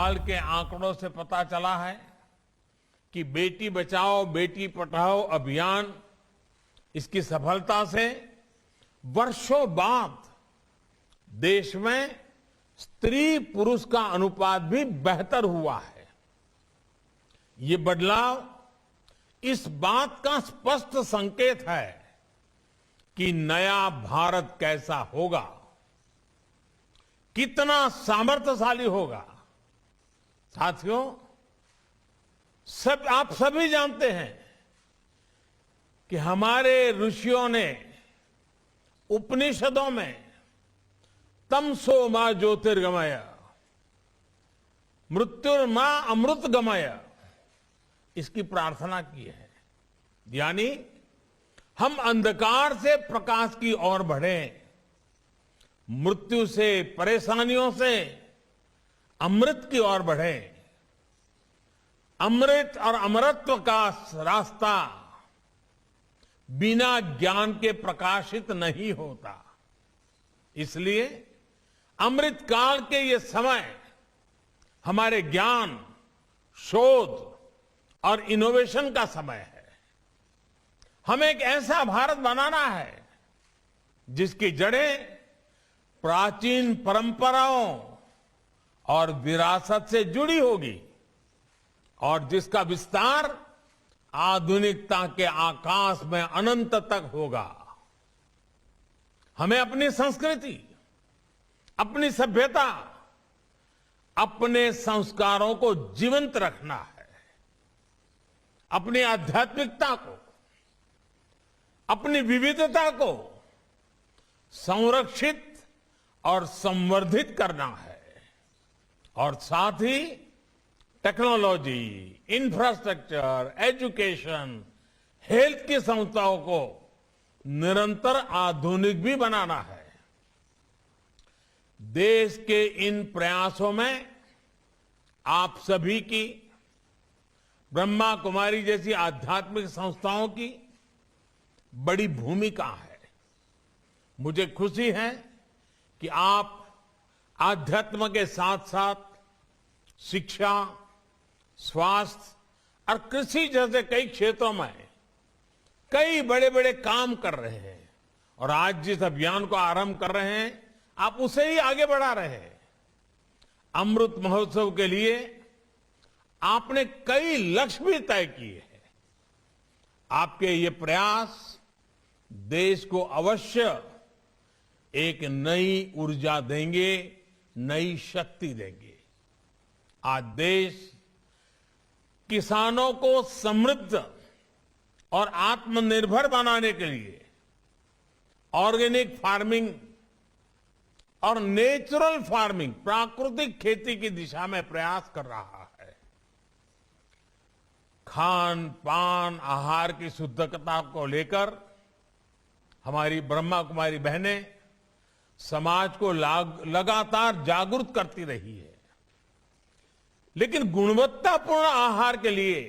हाल के आंकड़ों से पता चला है कि बेटी बचाओ बेटी पढ़ाओ अभियान इसकी सफलता से वर्षों बाद देश में स्त्री पुरुष का अनुपात भी बेहतर हुआ है। ये बदलाव इस बात का स्पष्ट संकेत है कि नया भारत कैसा होगा, कितना सामर्थ्यशाली होगा। साथियों, आप सभी जानते हैं कि हमारे ऋषियों ने उपनिषदों में तमसो मां ज्योतिर्गमय, मृत्युर्मा अमृतगमय इसकी प्रार्थना की है। यानी हम अंधकार से प्रकाश की ओर बढ़ें, मृत्यु से परेशानियों से अमृत की ओर बढ़ें। अमृत और अमरत्व का रास्ता बिना ज्ञान के प्रकाशित नहीं होता। इसलिए अमृत काल के ये समय हमारे ज्ञान, शोध और इनोवेशन का समय है। हमें एक ऐसा भारत बनाना है जिसकी जड़ें प्राचीन परंपराओं और विरासत से जुड़ी होगी और जिसका विस्तार आधुनिकता के आकाश में अनंत तक होगा। हमें अपनी संस्कृति, अपनी सभ्यता, अपने संस्कारों को जीवंत रखना है। अपनी आध्यात्मिकता को, अपनी विविधता को संरक्षित और संवर्धित करना है और साथ ही टेक्नोलॉजी, इंफ्रास्ट्रक्चर, एजुकेशन, हेल्थ की संस्थाओं को निरंतर आधुनिक भी बनाना है। देश के इन प्रयासों में आप सभी की, ब्रह्मा कुमारी जैसी आध्यात्मिक संस्थाओं की बड़ी भूमिका है। मुझे खुशी है कि आप आध्यात्म के साथ साथ शिक्षा, स्वास्थ्य और कृषि जैसे कई क्षेत्रों में कई बड़े बड़े काम कर रहे हैं और आज जिस अभियान को आरंभ कर रहे हैं आप उसे ही आगे बढ़ा रहे हैं। अमृत महोत्सव के लिए आपने कई लक्ष्य भी तय किए हैं। आपके ये प्रयास देश को अवश्य एक नई ऊर्जा देंगे, नई शक्ति देंगे। आज देश किसानों को समृद्ध और आत्मनिर्भर बनाने के लिए ऑर्गेनिक फार्मिंग और नेचुरल फार्मिंग, प्राकृतिक खेती की दिशा में प्रयास कर रहा है। खान पान, आहार की शुद्धता को लेकर हमारी ब्रह्मा कुमारी बहनें समाज को लगातार जागरूक करती रही है। लेकिन गुणवत्तापूर्ण आहार के लिए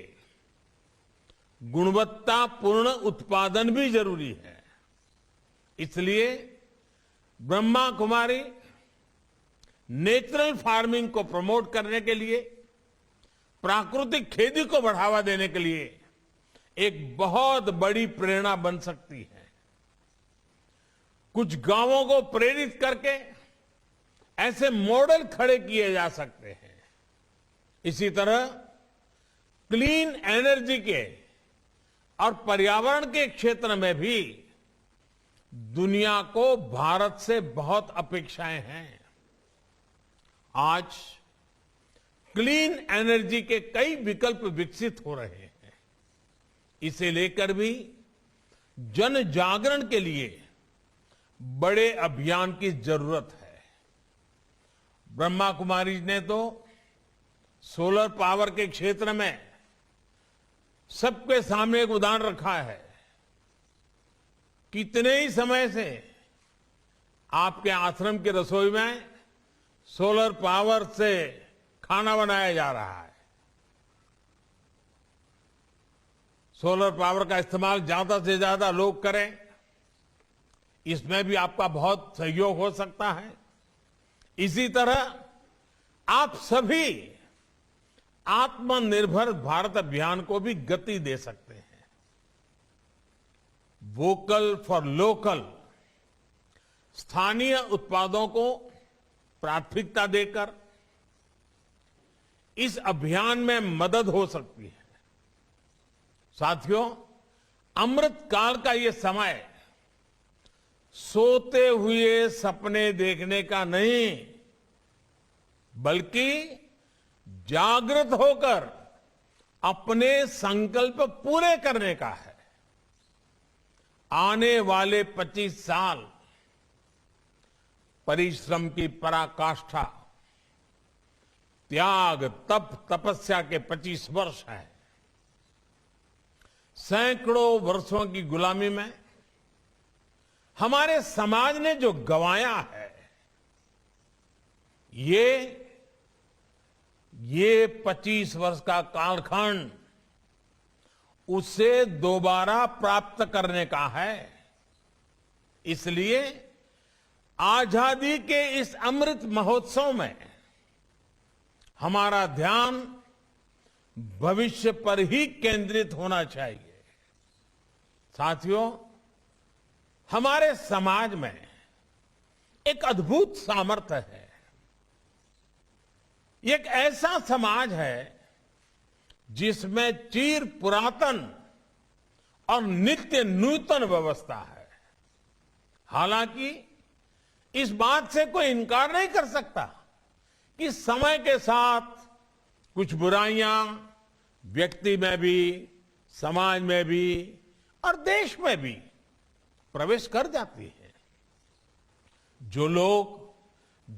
गुणवत्तापूर्ण उत्पादन भी जरूरी है। इसलिए ब्रह्मा कुमारी नेचुरल फार्मिंग को प्रमोट करने के लिए, प्राकृतिक खेती को बढ़ावा देने के लिए एक बहुत बड़ी प्रेरणा बन सकती है। कुछ गांवों को प्रेरित करके ऐसे मॉडल खड़े किए जा सकते हैं। इसी तरह क्लीन एनर्जी के और पर्यावरण के क्षेत्र में भी दुनिया को भारत से बहुत अपेक्षाएं हैं। आज क्लीन एनर्जी के कई विकल्प विकसित हो रहे हैं। इसे लेकर भी जन जागरण के लिए बड़े अभियान की जरूरत है। ब्रह्मा कुमारी ने तो सोलर पावर के क्षेत्र में सबके सामने एक उदाहरण रखा है। कितने ही समय से आपके आश्रम की रसोई में सोलर पावर से खाना बनाया जा रहा है। सोलर पावर का इस्तेमाल ज्यादा से ज्यादा लोग करें, इसमें भी आपका बहुत सहयोग हो सकता है। इसी तरह आप सभी आत्मनिर्भर भारत अभियान को भी गति दे सकते हैं। वोकल फॉर लोकल, स्थानीय उत्पादों को प्राथमिकता देकर इस अभियान में मदद हो सकती है। साथियों, अमृत काल का ये समय सोते हुए सपने देखने का नहीं, बल्कि जागृत होकर अपने संकल्प पूरे करने का है। आने वाले 25 साल परिश्रम की पराकाष्ठा, त्याग, तप, तपस्या के 25 वर्ष हैं। सैकड़ों वर्षों की गुलामी में हमारे समाज ने जो गंवाया है, ये 25 वर्ष का कालखंड उसे दोबारा प्राप्त करने का है। इसलिए आजादी के इस अमृत महोत्सव में हमारा ध्यान भविष्य पर ही केंद्रित होना चाहिए। साथियों, हमारे समाज में एक अद्भुत सामर्थ्य है। ये एक ऐसा समाज है जिसमें चिर पुरातन और नित्य नूतन व्यवस्था है। हालांकि इस बात से कोई इनकार नहीं कर सकता कि समय के साथ कुछ बुराइयां व्यक्ति में भी, समाज में भी और देश में भी प्रवेश कर जाती है। जो लोग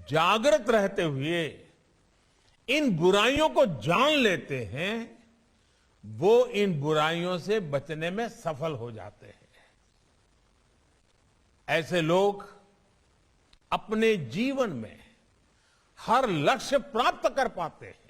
जागृत रहते हुए इन बुराइयों को जान लेते हैं, वो इन बुराइयों से बचने में सफल हो जाते हैं। ऐसे लोग अपने जीवन में हर लक्ष्य प्राप्त कर पाते हैं।